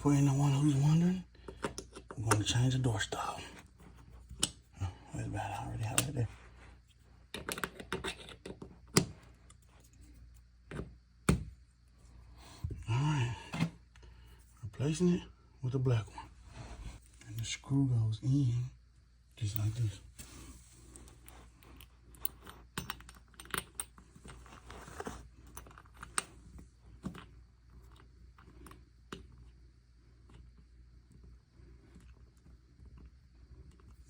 For anyone who's wondering, we're going to change the door stop. Oh, that's bad. I already have it there. Alright. Replacing it with a black one. And the screw goes in just like this.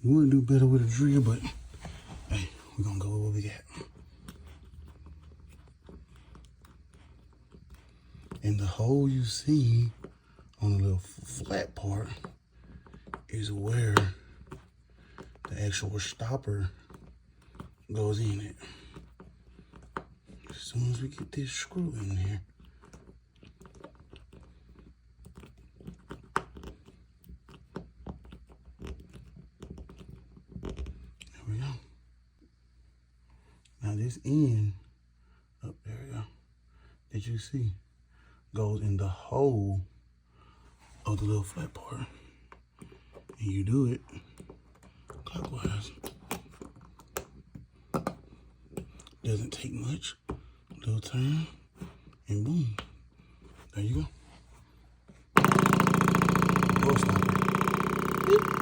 You would do better with a drill, but hey, we're gonna go with what we got. And the hole you see on the little flat part is where the actual stopper goes in it. As soon as we get this screw in there, there we go. Now this end up there, we go, that you see goes in the hole of the little flat part. And you do it clockwise. Doesn't take much. Little turn, and boom. There you go. Door stopper.